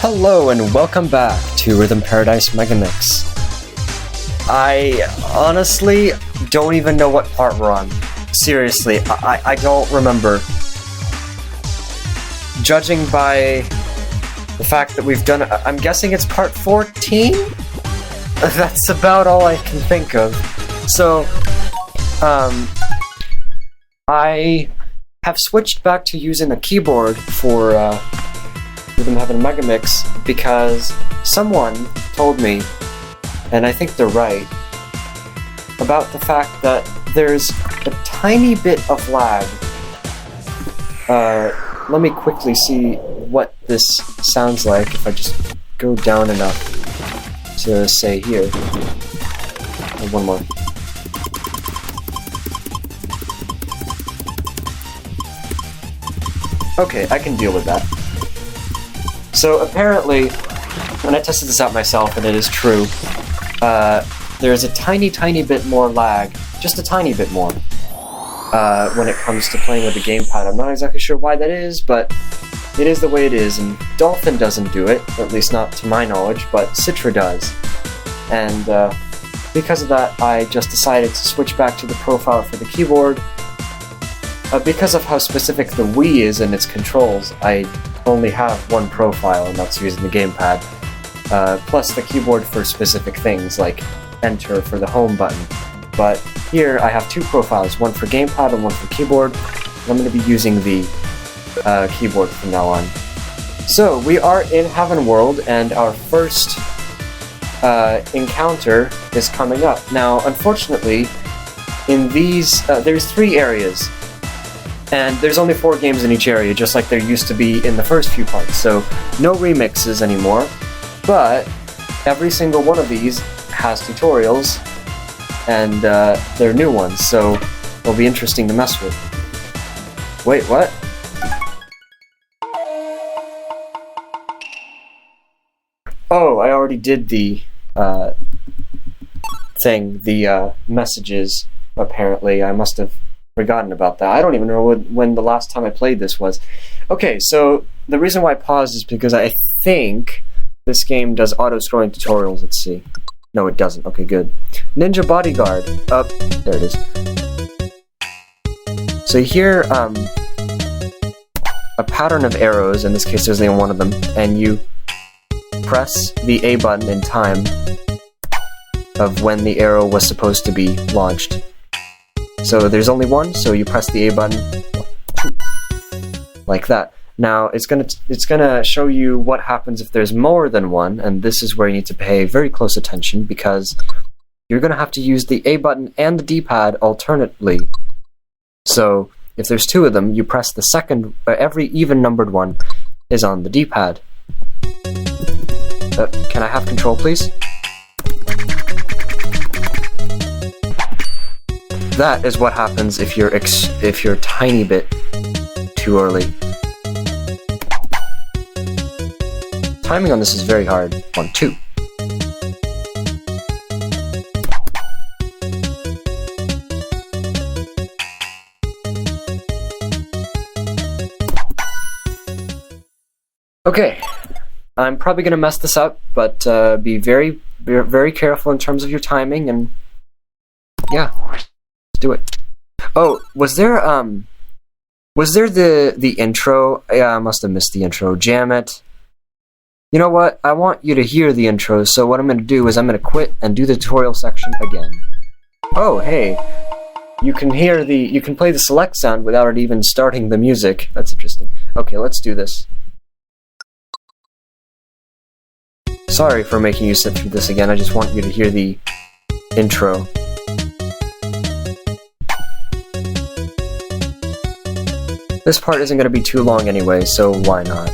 Hello and welcome back to Rhythm Paradise Megamix. I honestly don't even know what part we're on. Seriously, I don't remember. Judging by the fact that we've done, I'm guessing it's part 14? That's about all I can think of. So, I have switched back to using a keyboard for Rhythm Megamix because someone told me, and I think they're right, about the fact that there's a tiny bit of lag. Let me quickly see what this sounds like if I just go down enough to say here. Oh, one more. Okay, I can deal with that. So apparently, when I tested this out myself, and it is true, there's a tiny bit more lag, just a tiny bit more, when it comes to playing with the gamepad. I'm not exactly sure why that is, but it is the way it is, and Dolphin doesn't do it, at least not to my knowledge, but Citra does. And because of that, I just decided to switch back to the profile for the keyboard. Because of how specific the Wii is in its controls, I only have one profile, and that's using the gamepad, plus the keyboard for specific things, like Enter for the home button. But here I have two profiles, one for gamepad and one for keyboard, and I'm going to be using the keyboard from now on. So, we are in Heaven World, and our first encounter is coming up. Now, unfortunately, in these, there's 3 areas. And there's only 4 games in each area, just like there used to be in the first few parts, so no remixes anymore, but every single one of these has tutorials, and they're new ones, so they'll be interesting to mess with. Wait, what? Oh, I already did the thing, the messages, apparently. I must have forgotten about that. I don't even know when the last time I played this was. Okay, so the reason why I paused is because I think this game does auto-scrolling tutorials. Let's see. No, it doesn't. Okay, good. Ninja Bodyguard. There it is. So here, a pattern of arrows, in this case there's only one of them, and you press the A button in time of when the arrow was supposed to be launched. So there's only one, so you press the A button, like that. Now, it's gonna show you what happens if there's more than one, and this is where you need to pay very close attention, because you're gonna have to use the A button and the D-pad alternately. So, if there's 2 of them, you press the second, every even-numbered one is on the D-pad. Can I have control, please? That is what happens if you're a tiny bit too early. Timing on this is very hard. 1, 2. Okay, I'm probably gonna mess this up, but be very careful in terms of your timing, and yeah. Do it. Oh, was there the intro? Yeah, I must have missed the intro. Jam it. You know what? I want you to hear the intro, so what I'm going to do is I'm going to quit and do the tutorial section again. Oh, hey. You can play the select sound without it even starting the music. That's interesting. Okay, let's do this. Sorry for making you sit through this again. I just want you to hear the intro. This part isn't going to be too long anyway, so why not?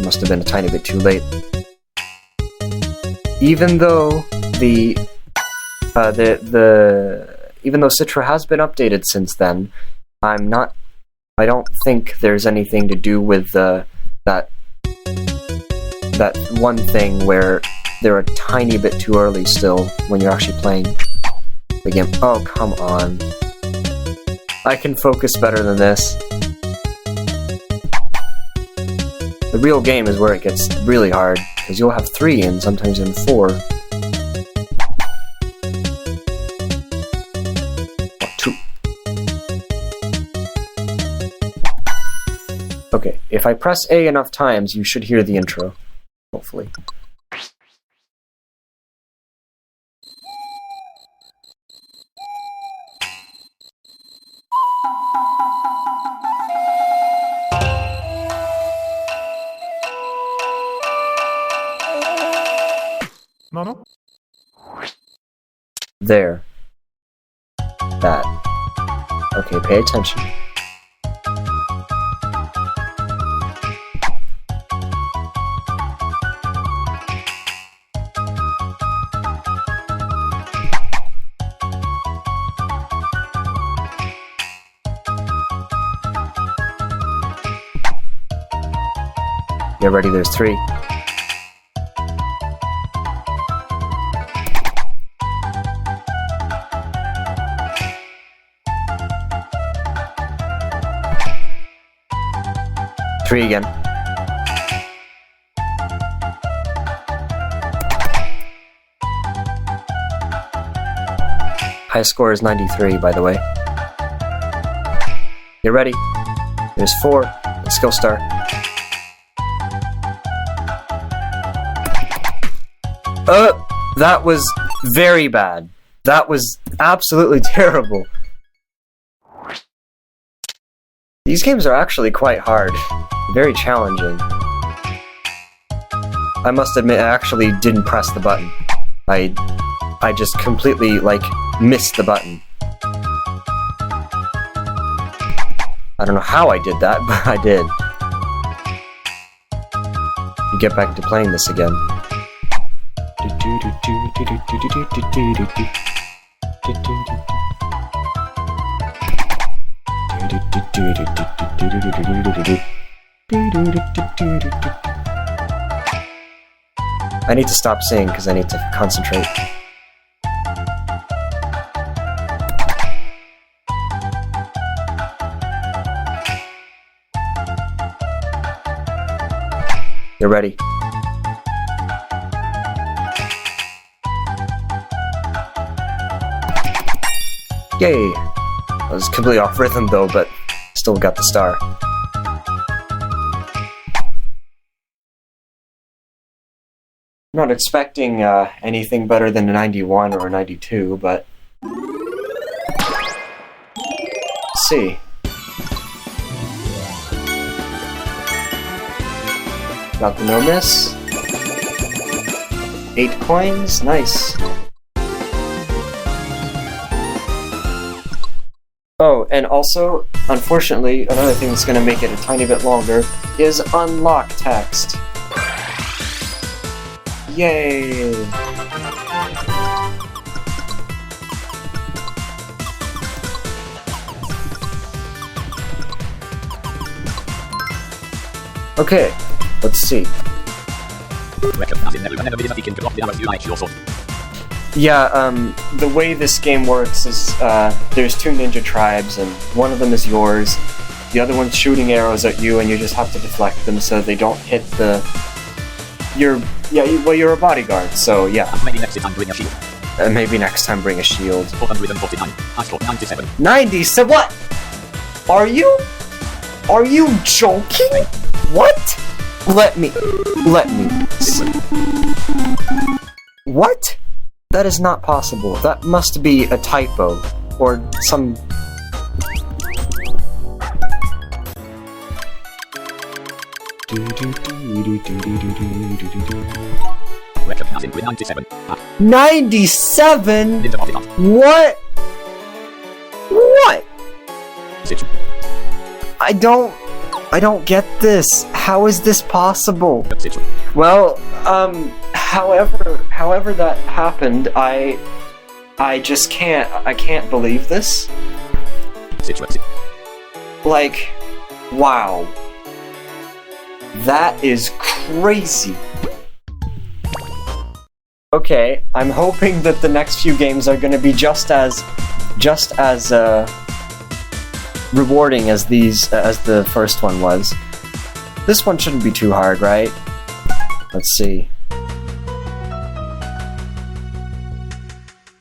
Must have been a tiny bit too late. Even though even though Citra has been updated since then, I don't think there's anything to do with that one thing where they're a tiny bit too early still when you're actually playing the game. Oh, come on. I can focus better than this. The real game is where it gets really hard, because you'll have 3 and sometimes even 4. 2. Okay, if I press A enough times, you should hear the intro. Hopefully. No. There. That. Okay, pay attention. Get ready, there's 3. Three again. High score is 93, by the way. Get ready. There's 4. Let's go start. That was very bad. That was absolutely terrible. These games are actually quite hard. Very challenging. I must admit, I actually didn't press the button. I just completely, like, missed the button. I don't know how I did that, but I did. You get back to playing this again. I need to stop singing because I need to concentrate. You're ready. Yay! I was completely off rhythm though, but still got the star. I'm not expecting anything better than a 91 or a 92, but... Let's see. Got the no miss. 8 coins, nice. Oh, and also, unfortunately, another thing that's going to make it a tiny bit longer is unlock text. Yay! Okay, let's see. Yeah, the way this game works is, there's 2 ninja tribes, and one of them is yours. The other one's shooting arrows at you, and you just have to deflect them so they don't hit the... You're a bodyguard, so yeah. Maybe next time bring a shield. Maybe next time bring a shield. 449. I scored 97. 97? What? Are you joking? What? Let me see. What? That is not possible. That must be a typo. Or some... Recognizing with 97. 97? What? What? I don't get this. How is this possible? Well, however that happened, I just can't believe this. Like, wow. That is crazy. Okay, I'm hoping that the next few games are gonna be just as rewarding as the first one was. This one shouldn't be too hard, right? Let's see.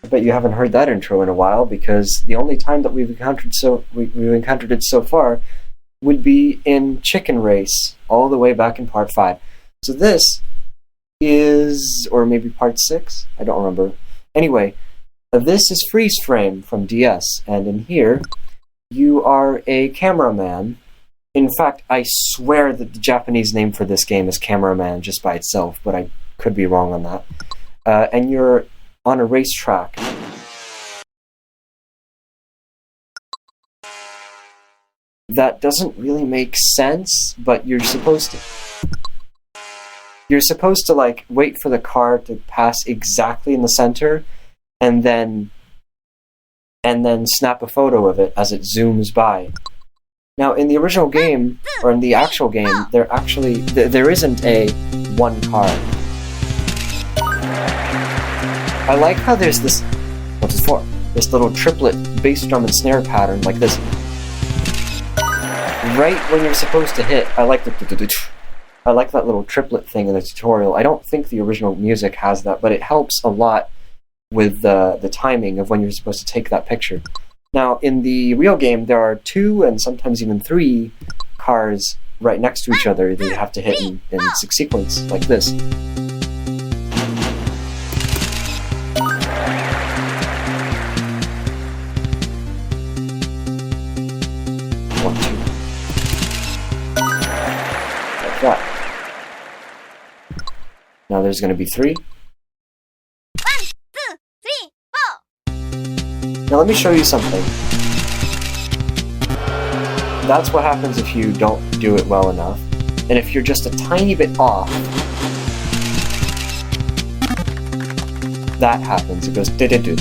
I bet you haven't heard that intro in a while, because the only time that we've encountered it so far would be in Chicken Race, all the way back in part 5. So this is, or maybe part 6? I don't remember. Anyway, this is Freeze Frame from DS, and in here, you are a cameraman. In fact, I swear that the Japanese name for this game is Cameraman just by itself, but I could be wrong on that. And you're on a racetrack. That doesn't really make sense, but you're supposed to like wait for the car to pass exactly in the center, and then snap a photo of it as it zooms by. Now, in the original game, or in the actual game, there isn't a one car. I like how there's this, what's it for? This little triplet bass drum and snare pattern like this. Right when you're supposed to hit, I like that little triplet thing in the tutorial. I don't think the original music has that, but it helps a lot with the timing of when you're supposed to take that picture. Now, in the real game, there are 2 and sometimes even 3 cars right next to each other that you have to hit in sequence, like this. 1, 2. Like that. Now there's going to be 3. 1, 2, 3, 4. Now let me show you something. That's what happens if you don't do it well enough. And if you're just a tiny bit off, that happens. It goes do-do-do.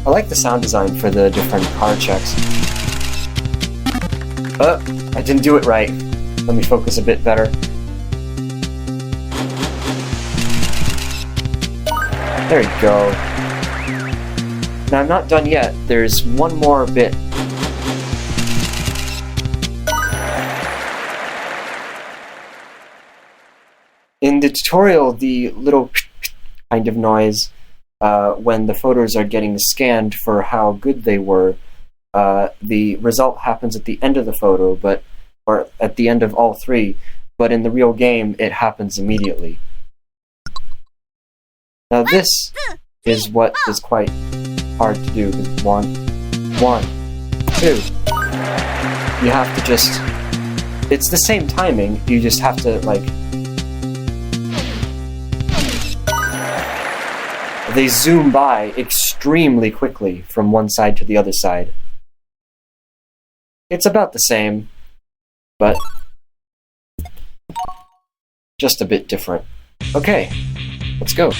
I like the sound design for the different car checks. I didn't do it right. Let me focus a bit better. There you go. Now I'm not done yet. There's one more bit. In the tutorial, the little kind of noise when the photos are getting scanned for how good they were, the result happens at the end of the photo, or at the end of all 3, but in the real game, it happens immediately. Now this is what is quite hard to do. 1, 1, 2. You have to just... It's the same timing, you just have to, like... They zoom by extremely quickly from one side to the other side. It's about the same, but just a bit different. Okay, let's go.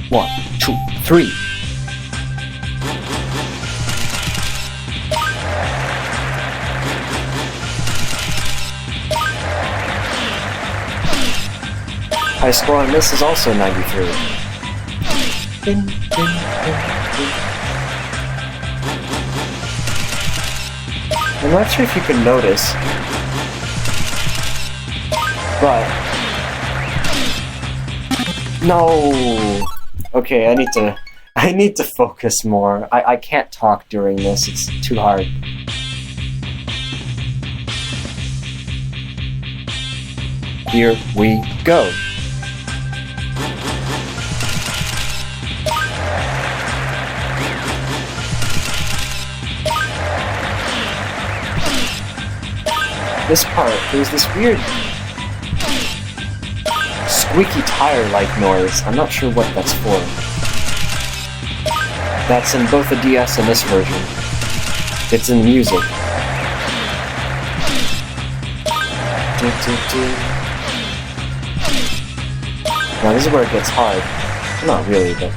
1, 2, 3. High score on this is also 93. I'm not sure if you can notice, but... No! Okay, I need to focus more. I can't talk during this, it's too hard. Here we go. This part, there's this weird squeaky tire-like noise. I'm not sure what that's for. That's in both the DS and this version. It's in the music. Now this is where it gets hard. Not really, but...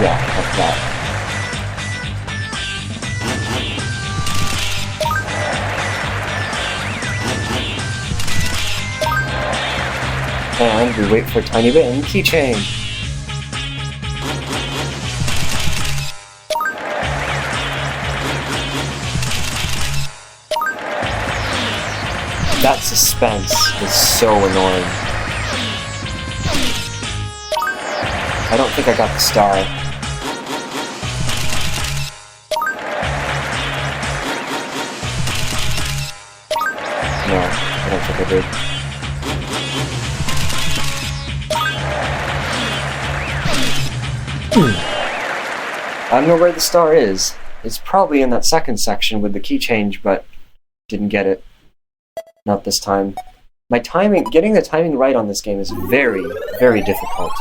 Yeah, like that. And we wait for a tiny bit and keychain. That suspense is so annoying. I don't think I got the star. No, I don't think I did. I don't know where the star is. It's probably in that second section with the key change, but didn't get it. Not this time. My timing, getting the timing right on this game is very, very difficult.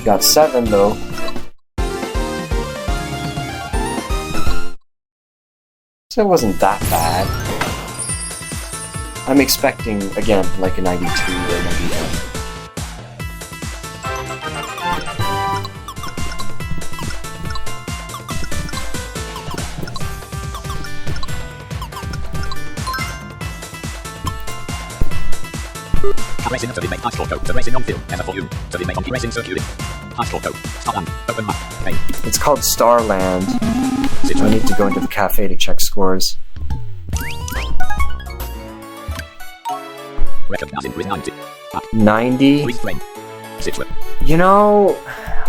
Got 7 though. So it wasn't that bad. I'm expecting, again, like a 92 or 91. Racing to make high score code. The racing on film and a volume. To make on racing circuit. High score code. Starland. Open map. Main. It's called Starland. I need to go into the cafe to check scores. Recognizing with 90. 90? Freeze frame. Citra. You know,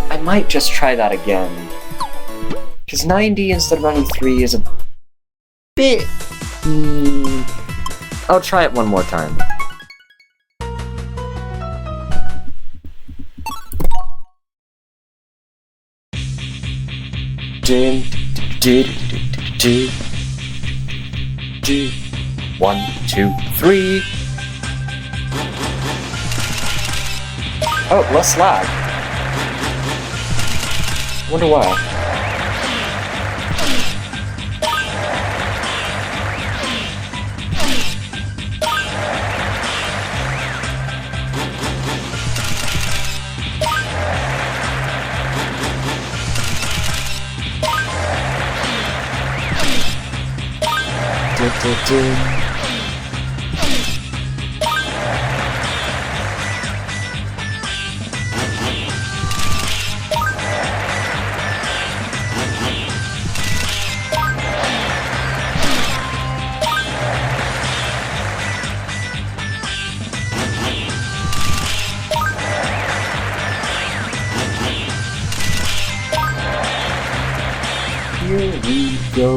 I might just try that again. Because 90 instead of 93 is a bit... I'll try it one more time. Do, do, do, do. 1, 2, 3. Oh, less lag. Wonder why. Here we go.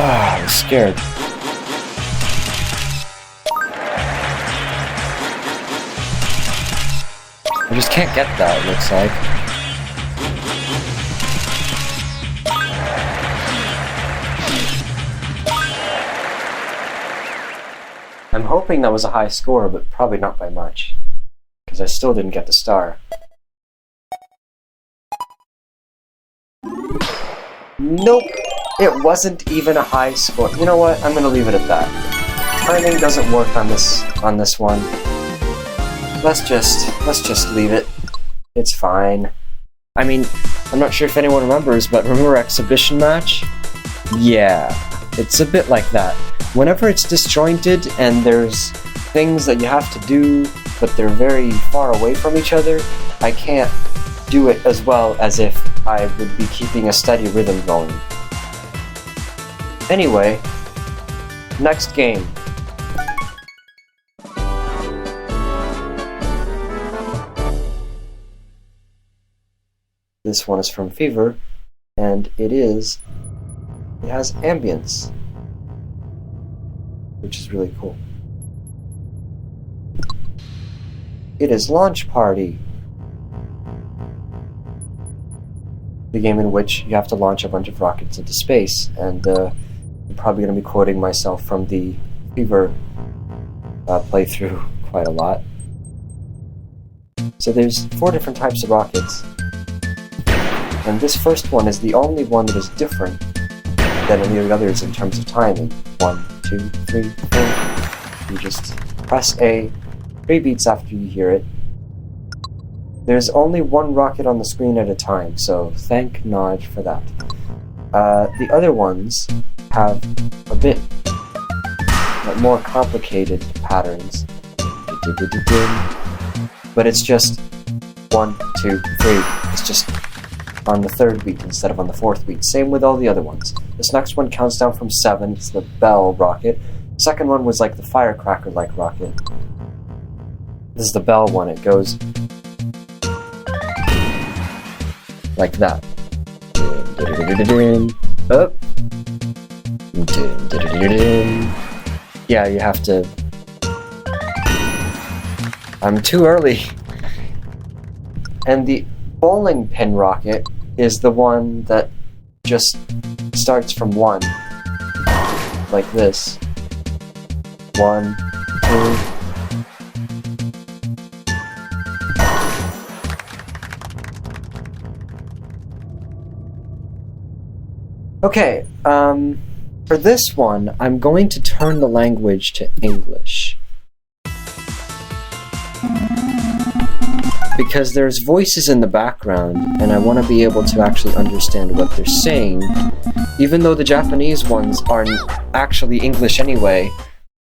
I was scared. I just can't get that, it looks like. I'm hoping that was a high score, but probably not by much. Because I still didn't get the star. Nope! It wasn't even a high score. You know what? I'm gonna leave it at that. Timing doesn't work on this one. Let's just leave it. It's fine. I mean, I'm not sure if anyone remembers, but remember Exhibition Match? Yeah, it's a bit like that. Whenever it's disjointed and there's things that you have to do, but they're very far away from each other, I can't do it as well as if I would be keeping a steady rhythm going. Anyway, next game. This one is from Fever, and it has ambience, which is really cool. It is Launch Party, the game in which you have to launch a bunch of rockets into space, and I'm probably going to be quoting myself from the Fever playthrough quite a lot. So there's 4 different types of rockets, And this first one is the only one that is different than any of the others in terms of timing. 1, 2, 3, 4. You just press A 3 beats after you hear it. There's only one rocket on the screen at a time, so thank Nod for that. The other ones have a bit more complicated patterns. But it's just 1, 2, 3. It's just on the 3rd beat instead of on the 4th beat. Same with all the other ones. This next one counts down from 7. It's the bell rocket. The second one was like the firecracker-like rocket. This is the bell one. It goes like that. Up. Yeah, you have to... I'm too early. And the bowling pin rocket is the one that just starts from 1. Like this. 1, 2... Okay, for this one, I'm going to turn the language to English. Because there's voices in the background, and I want to be able to actually understand what they're saying. Even though the Japanese ones aren't actually English anyway,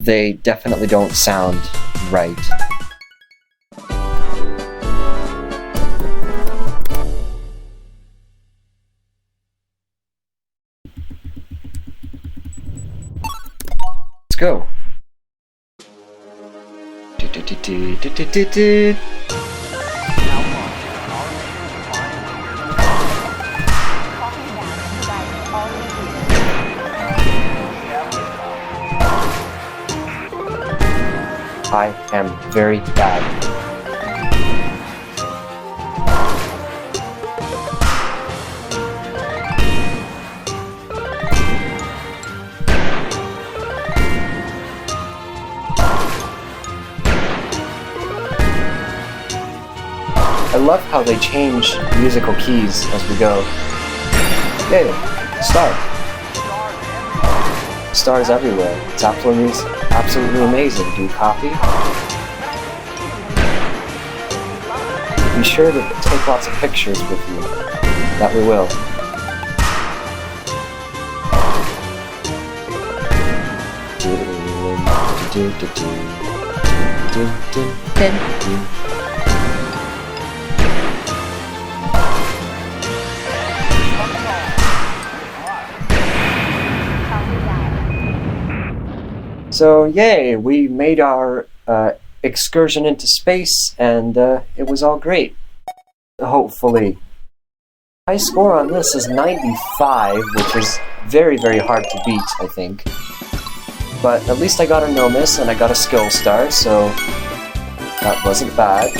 they definitely don't sound right. Let's go. I am very bad. I love how they change musical keys as we go. Hey, star. Stars everywhere. It's absolutely amazing. Do you copy? Be sure to take lots of pictures with you. That we will. So, yay, we made our excursion into space, and it was all great. Hopefully. High score on this is 95, which is very, very hard to beat, I think. But at least I got a no miss, and I got a skill star, so that wasn't bad.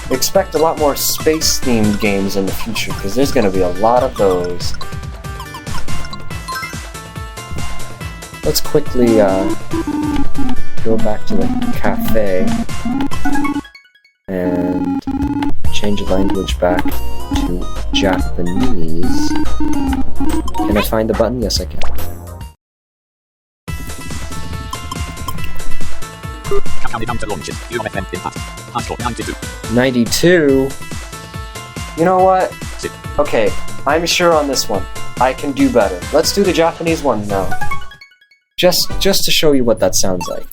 Expect a lot more space-themed games in the future, because there's going to be a lot of those. Let's quickly go back to the cafe and change the language back to Japanese. Can I find the button? Yes, I can. Countdown to launches. UMFM impact. Hashtag 92. 92? You know what? Sit. Okay, I'm sure on this one. I can do better. Let's do the Japanese one now. Just to show you what that sounds like.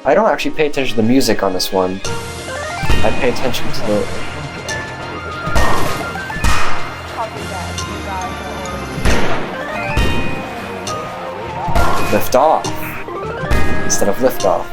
I don't actually pay attention to the music on this one. I pay attention to the... lift off instead of lift off.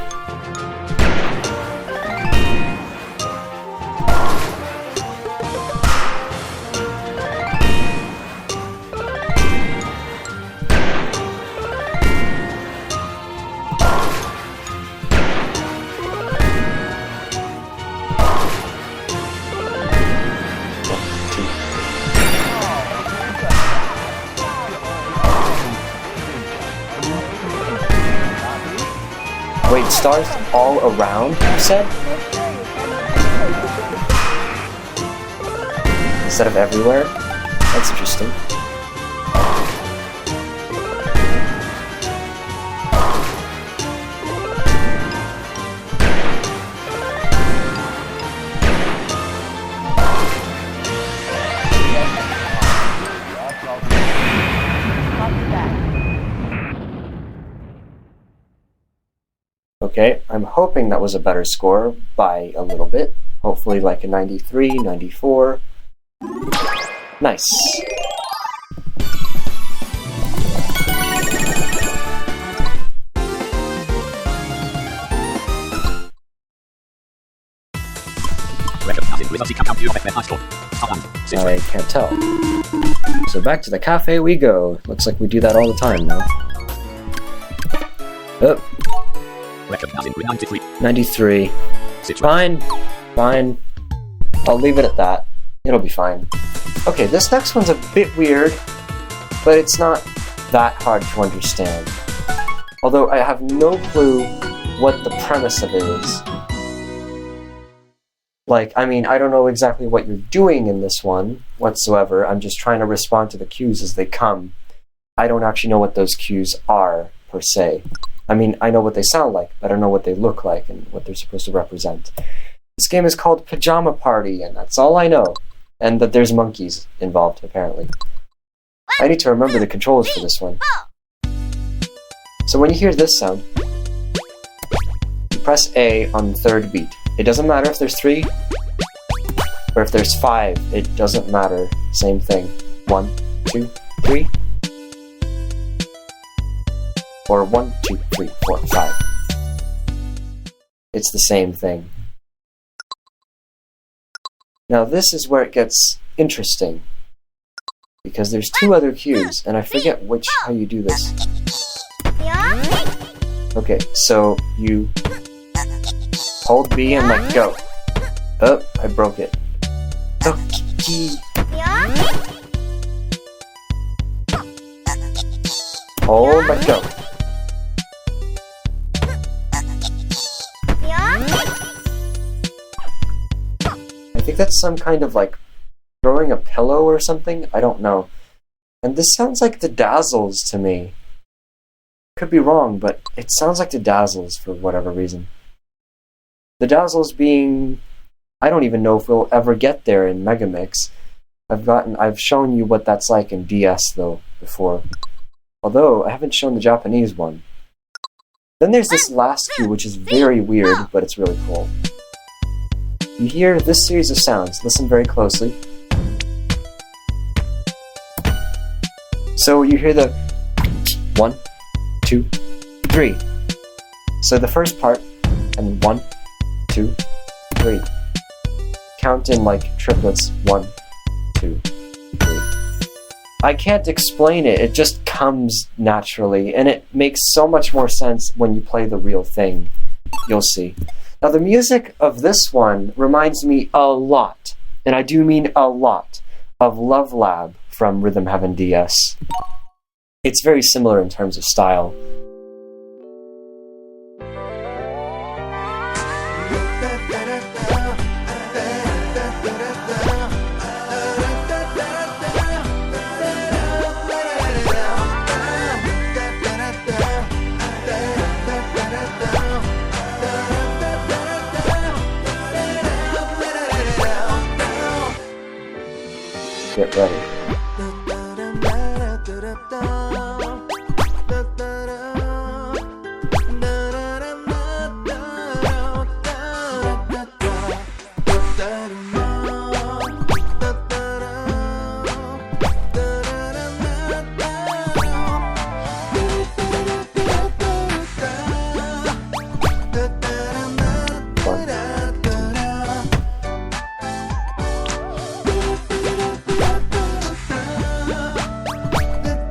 Wait, stars all around, you said? Instead of everywhere? That's interesting. Okay, I'm hoping that was a better score by a little bit. Hopefully like a 93, 94. Nice. I can't tell. So back to the cafe we go. Looks like we do that all the time now. Oh. 93. Fine. Fine. I'll leave it at that. It'll be fine. Okay, this next one's a bit weird, but it's not that hard to understand. Although I have no clue what the premise of it is. Like, I mean, I don't know exactly what you're doing in this one whatsoever. I'm just trying to respond to the cues as they come. I don't actually know what those cues are, per se. I mean, I know what they sound like, but I don't know what they look like and what they're supposed to represent. This game is called Pajama Party, and that's all I know. And that there's monkeys involved, apparently. I need to remember the controls for this one. So when you hear this sound, you press A on the third beat. It doesn't matter if there's 3, or if there's 5, it doesn't matter. Same thing. 1, 2, 3. Or 1, 2, 3, 4, 5. It's the same thing. Now this is where it gets interesting, because there's 2 other cues, and I forget how you do this. Okay, so you hold B and let go. Oh, I broke it. Hold, let go. I think that's some kind of like throwing a pillow or something. I don't know. And this sounds like the Dazzles to me. Could be wrong, but it sounds like the Dazzles for whatever reason. The Dazzles being, I don't even know if we'll ever get there in Megamix. I've shown you what that's like in DS though before. Although I haven't shown the Japanese one. Then there's this last cue which is very weird, but it's really cool. You hear this series of sounds. Listen very closely. So you hear the 1, 2, 3. So the first part, and 1, 2, 3. Count in like triplets. 1, 2, 3. I can't explain it. It just comes naturally, and it makes so much more sense when you play the real thing. You'll see. Now the music of this one reminds me a lot, and I do mean a lot, of Love Lab from Rhythm Heaven DS. It's very similar in terms of style. Get ready.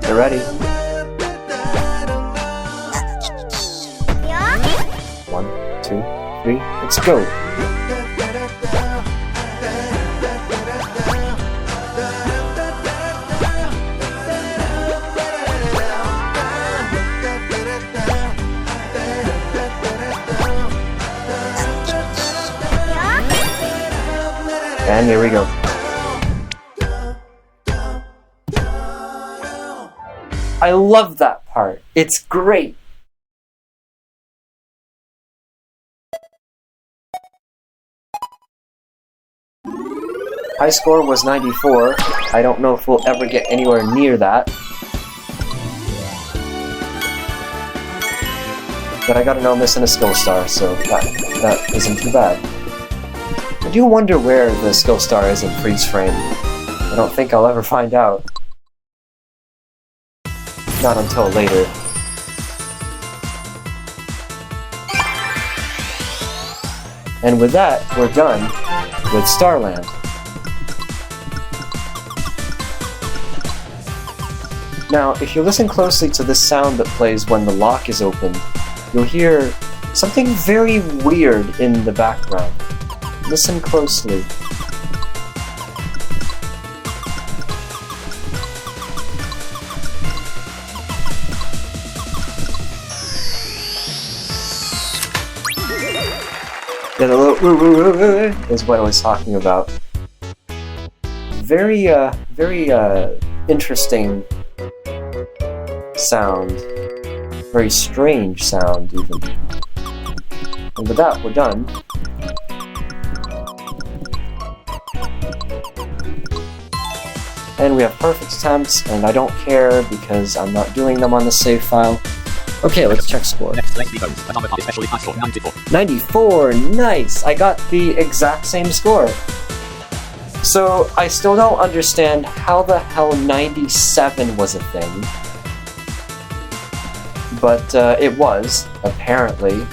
Ready? 1, 2, 3, let's go! And here we go. I love that part. It's great. High score was 94. I don't know if we'll ever get anywhere near that. But I got a no miss and a skill star, so that isn't too bad. I do wonder where the skill star is in freeze frame. I don't think I'll ever find out. Not until later. And with that, we're done with Starland. Now, if you listen closely to this sound that plays when the lock is open, you'll hear something very weird in the background. Listen closely. Yeah, the little is what I was talking about. Very interesting sound. Very strange sound, even. And with that, we're done. And we have perfect attempts, and I don't care because I'm not doing them on the save file. Okay, let's check score. Next, let's be bones. Another part especially high score, 94. 94! Nice! I got the exact same score. So, I still don't understand how the hell 97 was a thing. But, it was, apparently.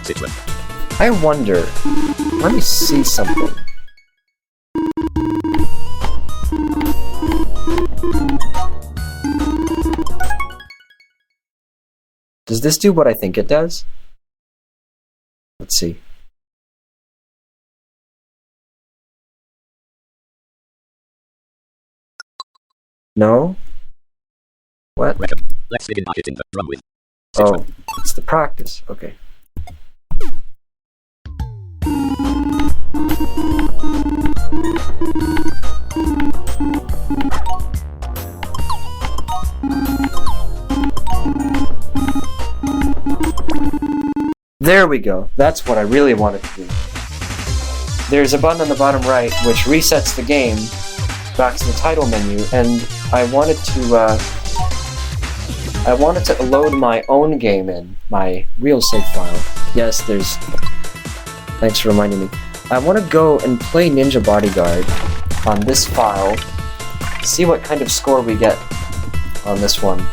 Situate. I wonder... Let me see something. Does this do what I think it does? Let's see. No? What? Let's begin by hitting the drum with. Oh, it's the practice. Okay. There we go. That's what I really wanted to do. There's a button on the bottom right which resets the game back to the title menu, and I wanted to load my own game in, my real save file. Yes, there's... Thanks for reminding me. I want to go and play Ninja Bodyguard on this file, see what kind of score we get on this one.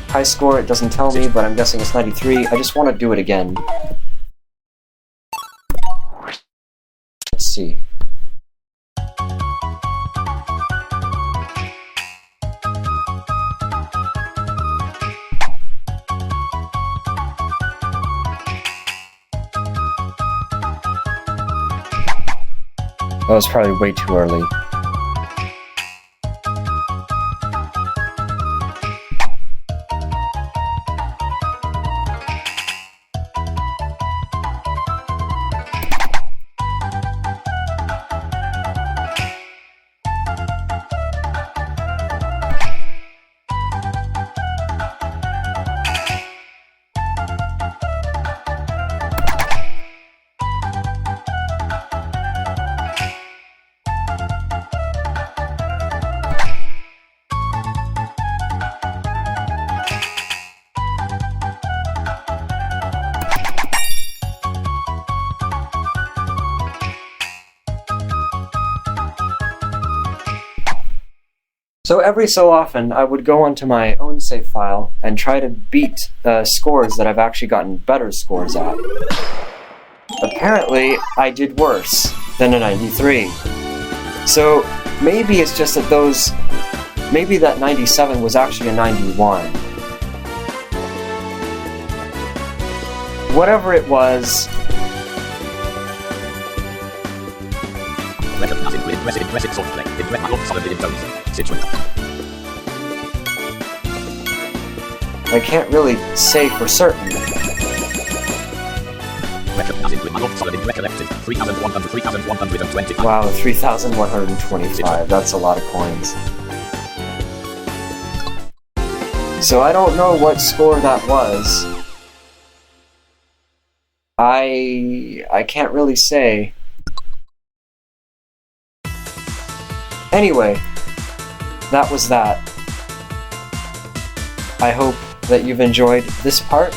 High score, it doesn't tell me, but I'm guessing it's 93. I just want to do it again. Let's see. That was probably way too early. So every so often, I would go onto my own save file and try to beat scores that I've actually gotten better scores at. Apparently, I did worse than a 93. So maybe it's just that maybe that 97 was actually a 91. Whatever it was... I can't really say for certain. as in with my love solid in recollected. 3,125. Wow, 3,125. That's a lot of coins. So I don't know what score that was. I can't really say. Anyway, that was that. I hope that you've enjoyed this part,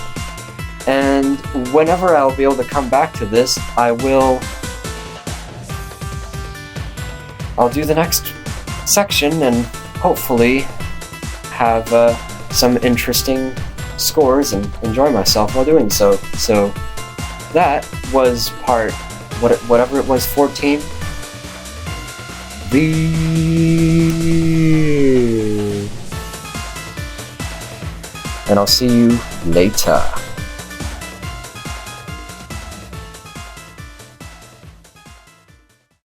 and whenever I'll be able to come back to this, I'll do the next section and hopefully have some interesting scores and enjoy myself while doing so. So that was part, whatever it was, 14. And I'll see you later.